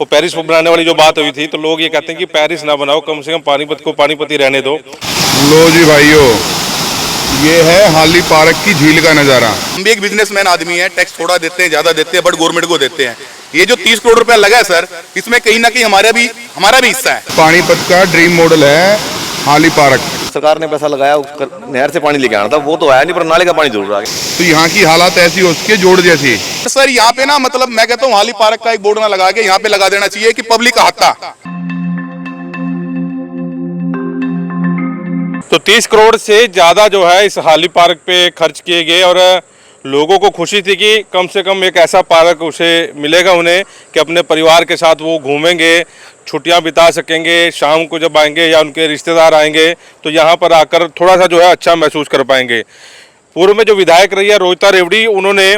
वो पेरिस बनाने वाली जो बात हुई थी, तो लोग ये कहते हैं कि पेरिस ना बनाओ, कम से कम पानीपत को पानीपत ही रहने दो। लो जी भाइयों, ये है हाली पार्क की झील का नज़ारा। हम भी एक बिजनेसमैन आदमी है, टैक्स थोड़ा देते हैं, ज्यादा देते हैं, बट गवर्नमेंट को देते हैं। ये जो 30 करोड़ रुपया लगा है सर, इसमें कहीं ना कहीं हमारा भी हिस्सा है। पानीपत का ड्रीम मॉडल है हाली पार्क। सरकार ने पैसा लगाया, नहर से पानी लेके आना था, वो तो आया नहीं, पर नाले का पानी जरूर आ गया। तो यहाँ की हालात ऐसी हो सके जोड़ जैसी। सर यहाँ पे ना, मतलब मैं कहता हूँ हाली पार्क का एक बोर्ड ना लगा के यहाँ पे लगा देना चाहिए कि पब्लिक हाथा। तो 30 करोड़ से ज़्यादा जो है इस हाली पार्क पे खर्च किए गए और लोगों को खुशी थी कि कम से कम एक ऐसा पार्क उसे मिलेगा उन्हें कि अपने परिवार के साथ वो घूमेंगे, छुट्टियां बिता सकेंगे, शाम को जब आएंगे या उनके रिश्तेदार आएंगे तो यहाँ पर आकर थोड़ा सा जो है अच्छा महसूस कर पाएंगे। पूर्व में जो विधायक रही है रोहिता रेवड़ी, उन्होंने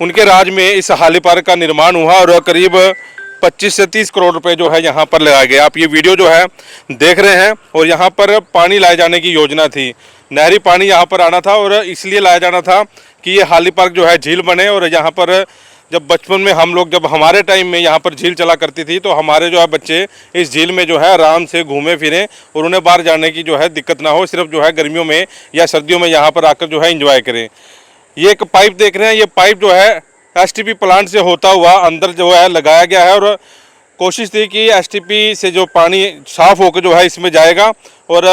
उनके राज में इस हाली पार्क का निर्माण हुआ और करीब 25 से 30 करोड़ रुपए जो है यहाँ पर लगाए गए। आप ये वीडियो जो है देख रहे हैं, और यहाँ पर पानी लाए जाने की योजना थी, नहरी पानी यहाँ पर आना था और इसलिए लाया जाना था कि ये हाली पार्क जो है झील बने। और यहाँ पर जब बचपन में हम लोग, जब हमारे टाइम में यहाँ पर झील चला करती थी, तो हमारे जो है बच्चे इस झील में जो है आराम से घूमे फिरें और उन्हें बाहर जाने की जो है दिक्कत ना हो, सिर्फ जो है गर्मियों में या सर्दियों में यहाँ पर आकर जो है इंजॉय करें। ये एक पाइप देख रहे हैं, ये पाइप जो है एसटीपी प्लांट से होता हुआ अंदर जो है लगाया गया है और कोशिश थी कि एसटीपी से जो पानी साफ होकर जो है इसमें जाएगा और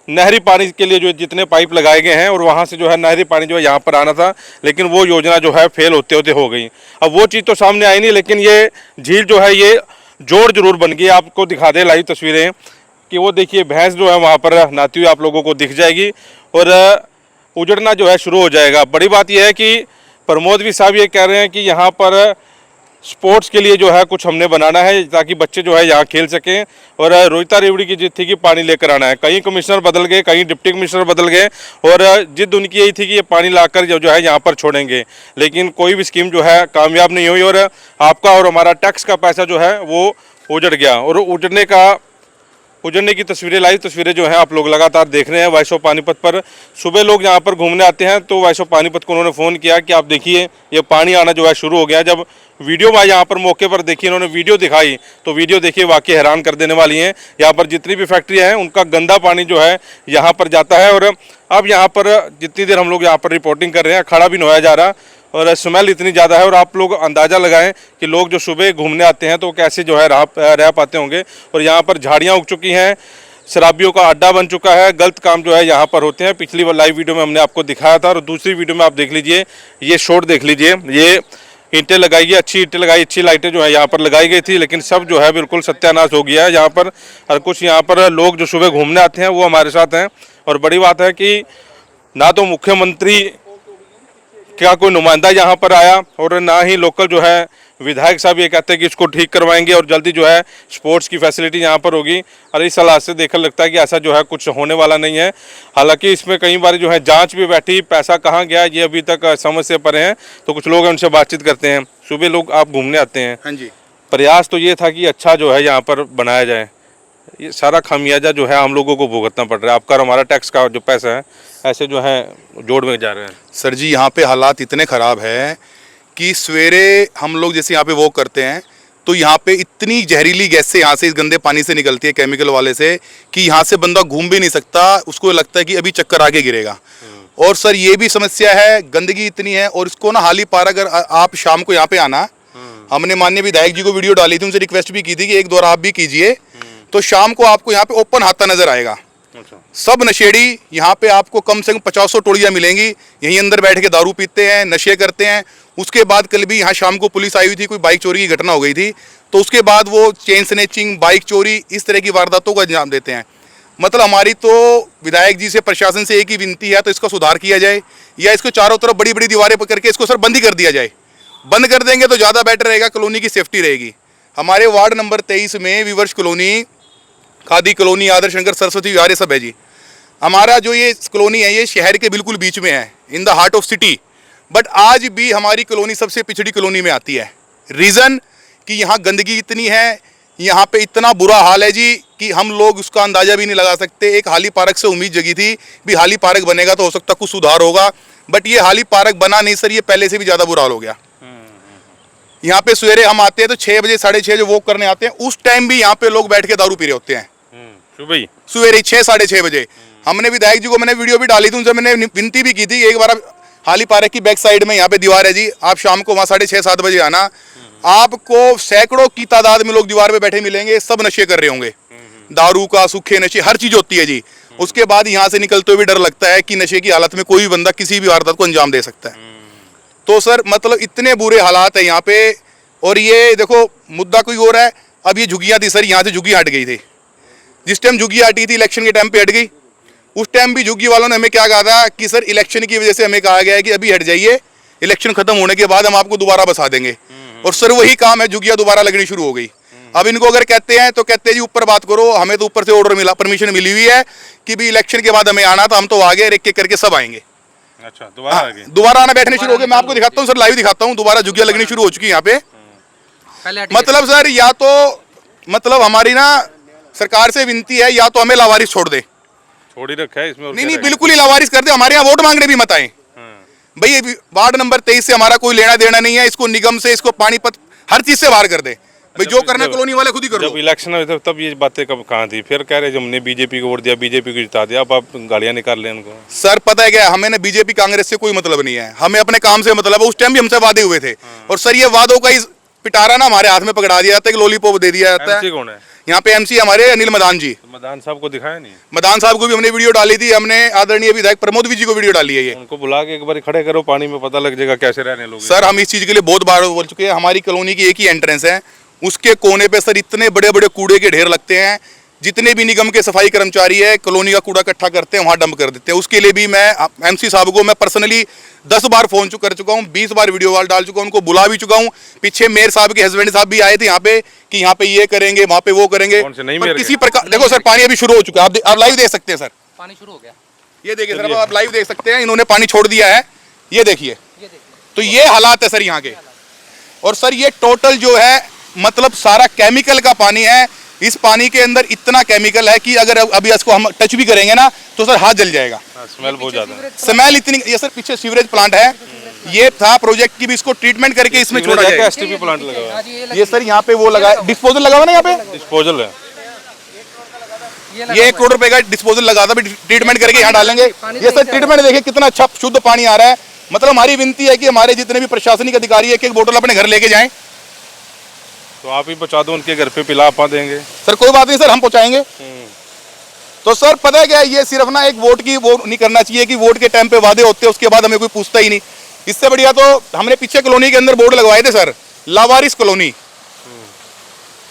नहरी पानी के लिए जो जितने पाइप लगाए गए हैं और वहाँ से जो है नहरी पानी जो है यहाँ पर आना था, लेकिन वो योजना जो है फेल होते होते हो गई। अब वो चीज़ तो सामने आई नहीं, लेकिन ये झील जो है ये जोड़ जरूर बन गई। आपको दिखा दे लाइव तस्वीरें कि वो देखिए भैंस जो है वहाँ पर नहाती हुई आप लोगों को दिख जाएगी और उजड़ना जो है शुरू हो जाएगा। बड़ी बात यह है कि प्रमोद भी साहब ये कह रहे हैं कि यहाँ पर स्पोर्ट्स के लिए जो है कुछ हमने बनाना है ताकि बच्चे जो है यहाँ खेल सकें। और रोहिता रेवड़ी की जिद थी कि पानी लेकर आना है। कहीं कमिश्नर बदल गए, कहीं डिप्टी कमिश्नर बदल गए और जिद उनकी यही थी कि ये पानी लाकर जो है यहाँ पर छोड़ेंगे, लेकिन कोई भी स्कीम जो है कामयाब नहीं हुई और आपका और हमारा टैक्स का पैसा जो है वो उजड़ गया। और उजड़ने की तस्वीरें, लाइव तस्वीरें जो हैं आप लोग लगातार देख रहे हैं वॉइस ऑफ पानीपत पर। सुबह लोग यहाँ पर घूमने आते हैं तो वॉइस ऑफ पानीपत को उन्होंने फ़ोन किया कि आप देखिए ये पानी आना जो है शुरू हो गया। जब वीडियो में यहाँ पर मौके पर देखी, इन्होंने वीडियो दिखाई, तो वीडियो देखिए वाकई हैरान कर देने वाली हैं। यहाँ पर जितनी भी फैक्ट्रियाँ हैं उनका गंदा पानी जो है यहाँ पर जाता है और अब यहाँ पर जितनी देर हम लोग यहाँ पर रिपोर्टिंग कर रहे हैं खड़ा भी नहाया जा रहा और स्मेल इतनी ज़्यादा है। और आप लोग अंदाज़ा लगाएं कि लोग जो सुबह घूमने आते हैं तो कैसे जो है रह पाते होंगे। और यहाँ पर झाड़ियाँ उग चुकी हैं, शराबियों का अड्डा बन चुका है, गलत काम जो है यहाँ पर होते हैं। पिछली लाइव वीडियो में हमने आपको दिखाया था और दूसरी वीडियो में आप देख लीजिए, ये शॉट देख लीजिए, ये ईंटें लगाई गई, अच्छी ईंटें लगाई, अच्छी लाइटें जो है यहाँ पर लगाई गई थी, लेकिन सब जो है बिल्कुल सत्यानाश हो गया है यहाँ पर। और कुछ यहाँ पर लोग जो सुबह घूमने आते हैं वो हमारे साथ हैं। और बड़ी बात है कि ना तो मुख्यमंत्री क्या कोई नुमाइंदा यहाँ पर आया और ना ही लोकल जो है विधायक साहब ये कहते हैं कि इसको ठीक करवाएंगे और जल्दी जो है स्पोर्ट्स की फैसिलिटी यहाँ पर होगी। और इस हालात से देखकर लगता है कि ऐसा जो है कुछ होने वाला नहीं है। हालांकि इसमें कई बार जो है जांच भी बैठी, पैसा कहाँ गया ये अभी तक समझ से परे हैं। तो कुछ लोग उनसे बातचीत करते हैं। सुबह लोग आप घूमने आते हैं, हाँ जी, प्रयास तो ये था कि अच्छा जो है यहाँ पर बनाया जाए, ये सारा खामियाजा जो है हम लोगों को भुगतना पड़ रहा है। आपका और हमारा टैक्स का जो पैसा है ऐसे जो है जोड़ में जा रहे हैं। सर जी यहाँ पे हालात इतने ख़राब है कि सवेरे हम लोग जैसे यहाँ पे वॉक करते हैं तो यहाँ पे इतनी जहरीली गैस से यहाँ से इस गंदे पानी से निकलती है, केमिकल वाले से, कि यहाँ से बंदा घूम भी नहीं सकता। उसको लगता है कि अभी चक्कर आके गिरेगा। और सर ये भी समस्या है, गंदगी इतनी है। और इसको ना हाली पार्क, अगर आप शाम को यहाँ पे आना, हमने माननीय विधायक जी को वीडियो डाली थी, उनसे रिक्वेस्ट भी की थी कि एक दौर आप भी कीजिए, तो शाम को आपको यहाँ पे ओपन हाथा नजर आएगा। सब नशेड़ी यहाँ पे आपको कम से कम 50 टोलियाँ मिलेंगी, यहीं अंदर बैठ के दारू पीते हैं, नशे करते हैं। उसके बाद कल भी यहाँ शाम को पुलिस आई हुई थी, कोई बाइक चोरी की घटना हो गई थी, तो उसके बाद वो चेन स्नैचिंग, बाइक चोरी, इस तरह की वारदातों को अंजाम देते हैं। मतलब हमारी तो विधायक जी से, प्रशासन से एक ही विनती है, तो इसका सुधार किया जाए या इसको चारों तरफ बड़ी बड़ी दीवारें पकड़ के इसको सर बंद ही कर दिया जाए। बंद कर देंगे तो ज़्यादा बेटर रहेगा, कॉलोनी की सेफ्टी रहेगी। हमारे वार्ड नंबर 23 में विवर्ष कॉलोनी, खादी कॉलोनी, आदर्श नगर, सरस्वती विहार, ये सब है जी। हमारा जो ये कॉलोनी है ये शहर के बिल्कुल बीच में है, in the heart of city, but आज भी हमारी कॉलोनी सबसे पिछड़ी कॉलोनी में आती है। रीज़न कि यहाँ गंदगी इतनी है, यहाँ पे इतना बुरा हाल है जी कि हम लोग उसका अंदाज़ा भी नहीं लगा सकते। एक हाली पार्क से उम्मीद जगी थी भी हाली पार्क बनेगा तो हो सकता कुछ सुधार होगा, बट ये हाली पार्क बना नहीं सर, ये पहले से भी ज़्यादा बुरा हाल हो गया। यहाँ पे सवेरे हम आते हैं तो 6 बजे 6:30 जो वॉक करने आते हैं, उस टाइम भी यहाँ पे लोग बैठ के दारू पी रहे होते हैं। सुबह ही सवेरे 6-6:30 बजे। हमने विधायक जी को मैंने वीडियो भी डाली थी, उनसे मैंने विनती भी की थी, एक बार हाली पार्क की बैक साइड में यहाँ पे दीवार है जी, आप शाम को वहाँ 6:30-7 बजे आना, आपको सैकड़ों की तादाद में लोग दीवार पे बैठे मिलेंगे, सब नशे कर रहे होंगे, दारू का, सूखे नशे, हर चीज होती है जी। उसके बाद यहाँ से निकलते हुए भी डर लगता है कि नशे की हालत में कोई भी बंदा किसी भी वारदात को अंजाम दे सकता है। तो सर मतलब इतने बुरे हालात है यहाँ पे। और ये देखो मुद्दा कोई और है, अब ये झुग्गियाँ थी सर, यहाँ से झुग्गी हट गई थी, जिस टाइम झुग्गी हटी थी इलेक्शन के टाइम पे हट गई। उस टाइम भी झुग्गी वालों ने हमें क्या कहा था कि सर इलेक्शन की वजह से हमें कहा गया है कि अभी हट जाइए, इलेक्शन खत्म होने के बाद हम आपको दोबारा बसा देंगे। और सर वही काम है, झुग्गियाँ दोबारा लगनी शुरू हो गई। अब इनको अगर कहते हैं तो कहते हैं जी ऊपर बात करो, हमें तो ऊपर से ऑर्डर मिला, परमिशन मिली हुई है कि भी इलेक्शन के बाद हमें आना था, हम तो आगे एक एक करके सब आएंगे। अच्छा, दोबारा आ गए। दोबारा आना बैठने शुरू हो गए। मैं आपको दिखाता हूँ सर, लाइव दिखाता हूँ, दोबारा झुग्गियाँ लगनी शुरू हो चुकी है यहाँ पे। मतलब सर या तो मतलब हमारी ना सरकार से विनती है, या तो हमें लावारिस छोड़ दे। छोड़ ही रखा है इसमें। और नहीं क्या नहीं रहेगा? बिल्कुल ही लावारिस कर दे, हमारे यहाँ वोट मांगने भी मत आए भाई। वार्ड नंबर 23 से हमारा कोई लेना देना नहीं है, इसको निगम से, इसको पानीपत, हर चीज से बाहर कर दे भाई, जो करना कॉलोनी वाले खुद ही कर जब लो। इलेक्शन हुए थे तब ये बातें कब कहाँ थी? फिर कह रहे जब हमने बीजेपी को वोट दिया, बीजेपी को जिता दिया, अब आप गालियां निकाल लें उनको। सर पता है क्या, हमें ना बीजेपी कांग्रेस से कोई मतलब नहीं है, हमें अपने काम से मतलब है। उस टाइम भी हमसे वादे हुए थे, और सर ये वादों का ही पिटारा ना हमारे हाथ में पकड़ा दिया जाता है, लॉलीपॉप दे दिया जाता MC है। कौन है? यहाँ पे MC हमारे अनिल मदान जी। मदान साहब को दिखाया नहीं? मदान साहब को भी हमने वीडियो डाली थी, हमने आदरणीय विधायक प्रमोद जी को वीडियो डाली है ये। उनको बुला के एक बार खड़े करो पानी में, पता लग जाएगा कैसे रहने लोग। सर हम इस चीज के लिए बहुत बार बोल चुके हैं, हमारी कॉलोनी की एक ही एंट्रेंस है, उसके कोने पे सर इतने बड़े बड़े कूड़े के ढेर लगते हैं, जितने भी निगम के सफाई कर्मचारी है कॉलोनी का कूड़ा इकट्ठा करते हैं वहां डंप कर देते हैं। उसके लिए भी मैं MC साहब को मैं पर्सनली 10 बार फोन कर चुका हूं, 20 बार वीडियो कॉल डाल चुका हूं, उनको बुला भी चुका हूं। पीछे मेयर साहब के हस्बैंड साहब भी आए थे यहाँ पे कि यहाँ पे ये करेंगे, वहां पे वो करेंगे। कौन से? नहीं पर मेयर किसी प्रकार देखो सर पानी अभी शुरू हो चुका है, आप लाइव देख सकते हैं सर, पानी शुरू हो गया। ये देखिए सर, आप लाइव देख सकते हैं, इन्होंने पानी छोड़ दिया है, ये देखिए। तो ये हालात है सर यहाँ के। और सर ये टोटल जो है मतलब सारा केमिकल का पानी है, इस पानी के अंदर इतना केमिकल है कि अगर अभी इसको हम टच भी करेंगे ना तो सर हाथ जल जाएगा। स्मेल बहुत ज्यादा है। स्मेल इतनी, ये सर पीछे सीवरेज प्लांट है, ये था प्रोजेक्ट की भी इसको ट्रीटमेंट करके इसमें छोड़ा जाएगा। STP प्लांट लगा हुआ है। ये सर यहाँ पे वो लगा है, डिस्पोजल लगा हुआ ना यहाँ पे, डिस्पोजल है। ये 1 करोड़ रुपए का डिस्पोजल लगा था, ट्रीटमेंट करके यहाँ डालेंगे। ये सर ट्रीटमेंट देखिए कितना अच्छा शुद्ध पानी आ रहा है। मतलब हमारी विनती है कि हमारे जितने भी प्रशासनिक अधिकारी है, एक बोतल अपने घर लेके जाएं। तो आप ही पहुंचा दो, उनके घर पे पिला पा देंगे। सर कोई बात नहीं सर, हम पहुंचाएंगे। तो सर पता है क्या, ये सिर्फ ना एक वोट की वो नहीं करना चाहिए कि वोट के टाइम पे वादे होते हैं उसके बाद हमें कोई पूछता ही नहीं। इससे बढ़िया तो हमने पीछे कॉलोनी के अंदर बोर्ड लगवाए थे सर, लावारिस कॉलोनी।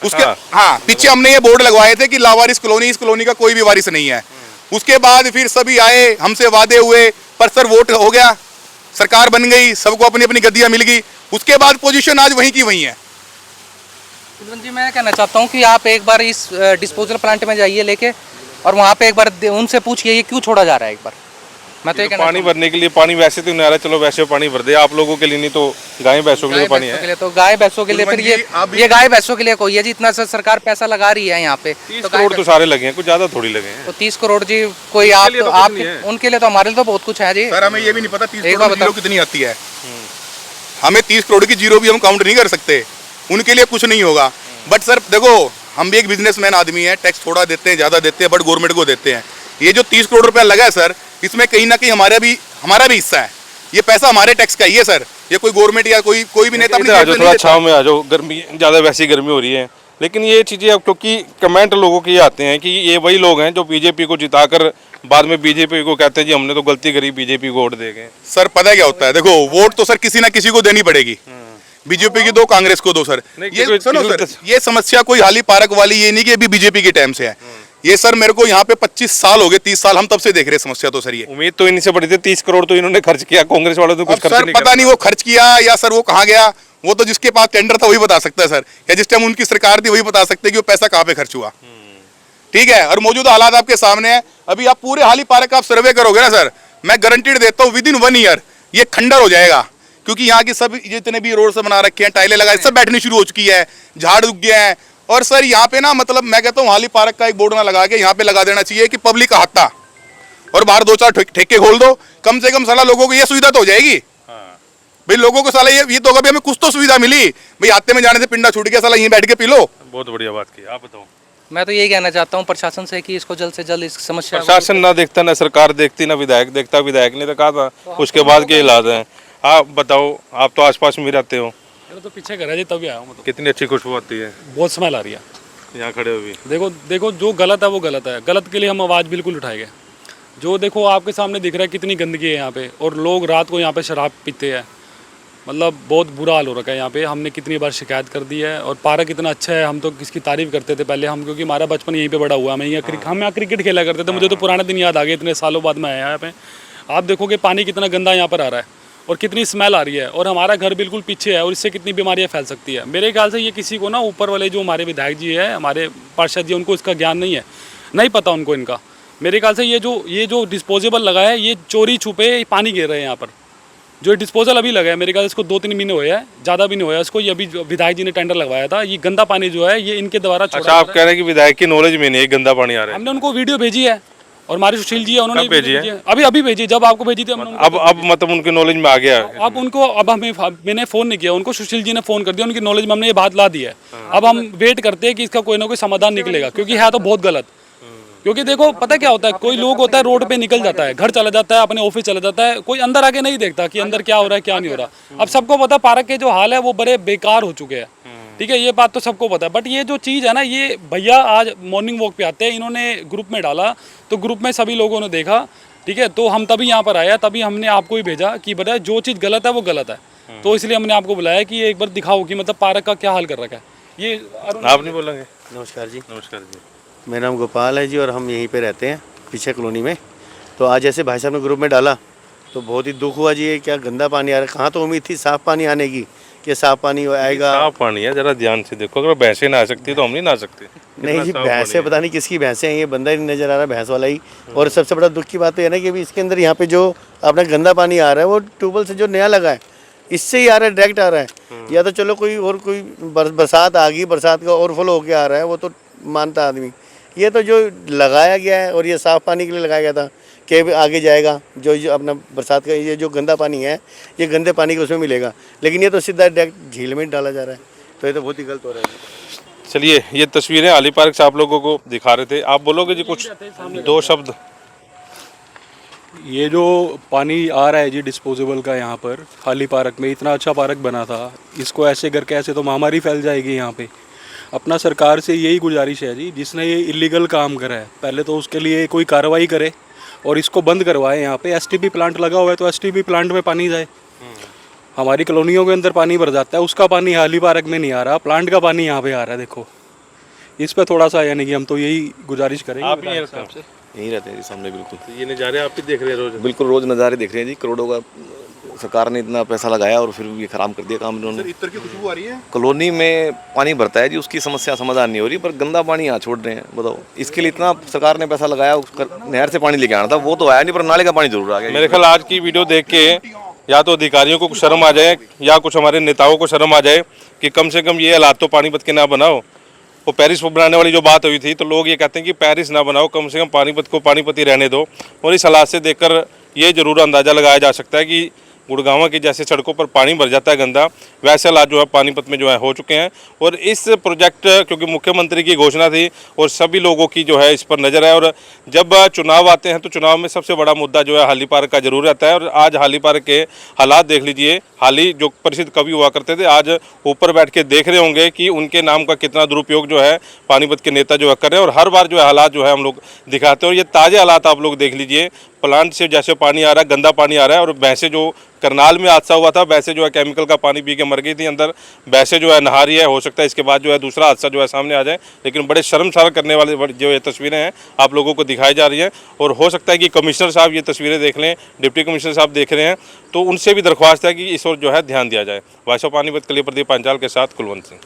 उसके हाँ पीछे हमने ये बोर्ड लगवाए थे कि लावारिस कॉलोनी, इस कॉलोनी का कोई भी वारिस नहीं है। उसके बाद फिर सभी आए, हमसे वादे हुए, पर सर वोट हो गया, सरकार बन गई, सबको अपनी अपनी गद्दियां मिल गई। उसके बाद पोजीशन आज वहीं की वहीं है। कुलवंत जी मैं कहना चाहता हूँ कि आप एक बार इस डिस्पोजल प्लांट में जाइए लेके, और वहाँ पे एक बार उनसे पूछिए ये क्यों छोड़ा जा रहा है। एक बार मैं तो ये कहना पानी भरने के लिए, पानी वैसे तो नहीं आ रहा, चलो वैसे पानी भर दे आप लोगों के लिए, नहीं तो गाय भैंसों के लिए पानी है। के लिए तो गाय भैंसों के लिए, फिर ये गाय भैंसों के लिए कोई है जी, इतना सरकार पैसा लगा रही है यहाँ पे। 30 करोड़ तो सारे लगे हैं, कुछ ज्यादा थोड़ी लगे हैं। तो 30 करोड़ जी कोई आप उनके लिए तो हमारे लिए तो बहुत कुछ है जी। सर हमें ये भी नहीं पता 30 करोड़ की जीरो कितनी आती है, हमें 30 करोड़ की जीरो भी हम काउंट नहीं कर सकते, उनके लिए कुछ नहीं होगा। बट सर देखो हम भी एक बिजनेसमैन आदमी है, टैक्स थोड़ा देते हैं, ज्यादा देते हैं, बट गवर्नमेंट को देते हैं। ये जो 30 करोड़ रुपया लगा है सर, इसमें कहीं ना कहीं हमारा भी हिस्सा है, ये पैसा हमारे टैक्स का ही है सर। ये कोई गवर्नमेंट या कोई भी नेता थोड़ा छाव में आ जाओ, गर्मी ज्यादा वैसी गर्मी हो रही है। लेकिन ये चीजें अब क्योंकि कमेंट लोगों के आते हैं कि ये वही लोग हैं जो बीजेपी को जिताकर बाद में बीजेपी को कहते हैं जी हमने तो गलती करी, बीजेपी को वोट दे गए। सर पता क्या होता है, देखो वोट तो सर किसी ना किसी को देनी पड़ेगी, बीजेपी की दो, कांग्रेस को दो। सर ये सुनो सर, ये समस्या कोई हाली पार्क वाली ये नहीं कि अभी बीजेपी के टाइम से है, ये सर मेरे को यहाँ पे 25 साल हो गए, 30 साल हम तब से देख रहे हैं समस्या। तो सर ये उम्मीद तो इन्हीं से बड़ी थी, 30 करोड़ तो इन्होंने खर्च किया, कांग्रेस वालों ने कुछ खर्च सर नहीं पता नहीं वो खर्च किया या सर वो कहाँ गया, वो तो जिसके पास टेंडर था वही बता सकता है सर, या जिस टाइम उनकी सरकार थी वही बता सकते कि वो पैसा कहाँ पे खर्च हुआ। ठीक है, और मौजूदा हालात आपके सामने है। अभी आप पूरे हाली पार्क का आप सर्वे करोगे ना सर, मैं गारंटी देता हूँ विदिन 1 ईयर ये खंडर हो जाएगा, क्योंकि यहाँ की सब जितने भी रोड से बना रखे हैं, टाइलें लगाए, सब बैठनी शुरू हो चुकी है, झाड़ उग गया है। और सर यहाँ पे ना मतलब मैं कहता हूँ हाली पार्क का एक बोर्ड ना लगा के यहाँ पे लगा देना चाहिए कि पब्लिक का हत्ता, और बाहर 2-4 ठेके खोल दो, कम से कम साला लोगों को ये सुविधा तो हो जाएगी। भाई लोगों को साला ये तो होगा भी हमें कुछ तो सुविधा मिली, भाई आते में जाने से पिंडा छूट गया, साला यहीं बैठ के पी लो। बहुत बढ़िया बात की, आप बताओ। मैं तो यही कहना चाहता हूँ प्रशासन से कि इसको जल्द से जल्द इस समस्या को- प्रशासन ना देखता, ना सरकार देखती, ना विधायक देखता। विधायक ने तो कहा था उसके बाद के इलाज है। आप बताओ, आप तो आसपास में भी रहते हो, मेरा तो पीछे घर है जी, तभी आया हूँ मैं तो। कितनी अच्छी खुशबू आती है बहुत स्मेल आ रही है। यहाँ खड़े हो भी। देखो देखो, जो गलत है वो गलत है, गलत के लिए हम आवाज़ बिल्कुल उठाएंगे। जो देखो आपके सामने दिख रहा है कितनी गंदगी है यहाँ पे, और लोग रात को यहाँ पे शराब पीते हैं, मतलब बहुत बुरा हाल हो रखा है यहाँ पे। हमने कितनी बार शिकायत कर दी है, और पार्क इतना अच्छा है, हम तो किसकी तारीफ़ करते थे पहले हम, क्योंकि हमारा बचपन यहीं पे बड़ा हुआ। हम यहाँ क्रिकेट खेला करते थे, मुझे तो पुराने दिन याद आ गए, इतने सालों बाद मैं आया यहाँ पे। आप देखोगे पानी कितना गंदा यहाँ पर आ रहा है और कितनी स्मेल आ रही है, और हमारा घर बिल्कुल पीछे है, और इससे कितनी बीमारियाँ फैल सकती है। मेरे ख्याल से ये किसी को ना, ऊपर वाले जो हमारे विधायक जी है, हमारे पार्षद जी, उनको इसका ज्ञान नहीं है, नहीं पता उनको इनका। मेरे ख्याल से ये जो डिस्पोजेबल लगा है, ये चोरी छुपे पानी गिर रहे हैं यहाँ पर। जो डिस्पोजल अभी लगा है, मेरे ख्याल से इसको 2-3 महीने हुए हैं, ज़्यादा भी नहीं हुआ इसको। ये अभी विधायक जी ने टेंडर लगवाया था, ये गंदा पानी जो है ये इनके द्वारा छोड़ा अच्छा, आप कह रहे हैं कि विधायक की नॉलेज में नहीं है गंदा पानी आ रहा है। हमने उनको वीडियो भेजी है, और हमारे सुशील जी है, उन्होंने कब भेजी है? वीडियो भेजी है। अभी भेजी, जब आपको भेजी थी हमने उनको। अब मतलब उनके नॉलेज में आ गया है। अब उनको, अब मैंने फ़ोन नहीं किया उनको, सुशील जी ने फ़ोन कर दिया, उनकी नॉलेज में हमने ये बात ला दी है। अब हम वेट करते हैं कि इसका कोई ना कोई समाधान निकलेगा, क्योंकि है तो बहुत गलत। क्योंकि देखो पता क्या होता है, कोई लोग होता है रोड पे निकल जाता है, घर चला जाता है, अपने ऑफिस चला जाता है, कोई अंदर आके नहीं देखता कि अंदर क्या हो रहा है क्या नहीं हो रहा। अब सबको पता पार्क के जो हाल है वो बड़े बेकार हो चुके हैं, ठीक है, ये बात तो सबको पता है। बट ये जो चीज़ है ना, ये भैया आज मॉर्निंग वॉक पे आते हैं, इन्होंने ग्रुप में डाला, तो ग्रुप में सभी लोगों ने देखा, ठीक है, तो हम तभी यहाँ पर आया, तभी हमने आपको ही भेजा कि बेटा जो चीज़ गलत है वो गलत है। तो इसलिए हमने आपको बुलाया कि एक बार दिखाओ कि मतलब पार्क का क्या हाल कर रखा है। ये आप नहीं बोलेंगे? नमस्कार जी, नमस्कार जी। मेरा नाम गोपाल है जी, और हम यहीं पे रहते हैं पीछे कॉलोनी में। तो आज ऐसे भाई साहब ने ग्रुप में डाला तो बहुत ही दुख हुआ जी, ये क्या गंदा पानी आ रहा है। कहाँ तो उम्मीद थी साफ़ पानी आने की, कि साफ़ पानी आएगा। साफ पानी है, जरा ध्यान से देखो। अगर भैंसें नहा सकती तो हम नहीं नहा सकते। नहीं जी, भैंसें पता नहीं किसकी भैंसें हैं, ये बंदा ही नहीं नज़र आ रहा भैंस वाला ही। और सबसे बड़ा दुख की बात तो है ना कि अभी इसके अंदर यहाँ पे जो अपना गंदा पानी आ रहा है वो ट्यूबवेल से जो नया लगा है इससे ही आ रहा है, डायरेक्ट आ रहा है। या तो चलो कोई और कोई बरसात आ गई, बरसात का ओवरफ्लो होके आ रहा है, वो तो मानता आदमी। ये तो जो लगाया गया है, और ये साफ़ पानी के लिए लगाया गया था कि आगे जाएगा जो अपना बरसात का ये जो गंदा पानी है, ये गंदे पानी को उसमें मिलेगा, लेकिन ये तो सीधा डायरेक्ट झील में डाला जा रहा है। तो ये तो बहुत ही गलत हो रहा है। चलिए, ये तस्वीरें हाली पार्क से आप लोगों को दिखा रहे थे। आप बोलोगे जी कुछ 2 शब्द? ये जो पानी आ रहा है जी डिस्पोजेबल का यहाँ पर हाली पार्क में, इतना अच्छा पार्क बना था, इसको ऐसे करके ऐसे तो महामारी फैल जाएगी यहाँ पे। अपना सरकार से यही गुजारिश है जी, जिसने ये इलीगल काम करा है पहले तो उसके लिए कोई कार्रवाई करे और इसको बंद करवाए। यहाँ पे एसटीपी प्लांट लगा हुआ है, तो एसटीपी प्लांट में पानी जाए। हमारी कॉलोनियों के अंदर पानी भर जाता है, उसका पानी हाली पार्क में नहीं आ रहा, प्लांट का पानी यहाँ पे आ रहा है। देखो इस पे थोड़ा सा, यानी कि हम तो यही गुजारिश करेंगे आप ही विधायक हैं साहब से। यहीं रहते हैं जी सामने बिल्कुल। ये नज़ारे आप ही देख रहे हैं रोज? बिल्कुल रोज़ नज़ारे देख रहे हैं जी, करोड़ों का सरकार ने इतना पैसा लगाया और फिर ये खराब कर दिया काम इन्होंने। इत्र की खुशबू आ रही है। कॉलोनी में पानी भरता है जी, उसकी समस्या समाधान नहीं हो रही, पर गंदा पानी यहाँ छोड़ रहे हैं। बताओ, इसके लिए इतना सरकार ने पैसा लगाया, नहर से पानी लेके आना था, वो तो आया नहीं, पर नाले का पानी जरूर आ गया। मेरे ख्याल आज की वीडियो देख के या तो अधिकारियों को कुछ शर्म आ जाए, या कुछ हमारे नेताओं को शर्म आ जाए कि कम से कम ये हालात तो पानीपत के ना बनाओ। वो पेरिस को बनाने वाली जो बात हुई थी, तो लोग ये कहते हैं कि पेरिस ना बनाओ, कम से कम पानीपत को पानीपत ही रहने दो। और इस हालात से देखकर ये जरूर अंदाज़ा लगाया जा सकता है कि गुड़गांव की जैसे सड़कों पर पानी भर जाता है गंदा, वैसे हालात जो है पानीपत में जो है हो चुके हैं। और इस प्रोजेक्ट, क्योंकि मुख्यमंत्री की घोषणा थी और सभी लोगों की जो है इस पर नज़र है, और जब चुनाव आते हैं तो चुनाव में सबसे बड़ा मुद्दा जो है हाली पार्क का जरूर रहता है। और आज हाली पार्क के हालात देख लीजिए। हाली जो प्रसिद्ध कवि हुआ करते थे, आज ऊपर बैठ के देख रहे होंगे कि उनके नाम का कितना दुरुपयोग जो है पानीपत के नेता जो है कर रहे हैं। और हर बार जो है हालात जो है हम लोग दिखाते हैं, और ये ताज़े हालात आप लोग देख लीजिए। प्लांट से जैसे पानी आ रहा है, गंदा पानी आ रहा है, और भैंसें जो करनाल में हादसा हुआ था, वैसे जो है केमिकल का पानी पी के मर गई थी अंदर, वैसे जो है नहा रही है। हो सकता है इसके बाद जो है दूसरा हादसा जो है सामने आ जाए, लेकिन बड़े शर्मसार करने वाले जो ये तस्वीरें हैं आप लोगों को दिखाई जा रही हैं। और हो सकता है कि कमिश्नर साहब ये तस्वीरें देख लें, डिप्टी कमिश्नर साहब देख रहे हैं, तो उनसे भी दरख्वास्त है कि इस ओर जो है ध्यान दिया जाए। वॉइस ऑफ पानीपत के लिए प्रदीप पांचाल के साथ कुलवंत सिंह।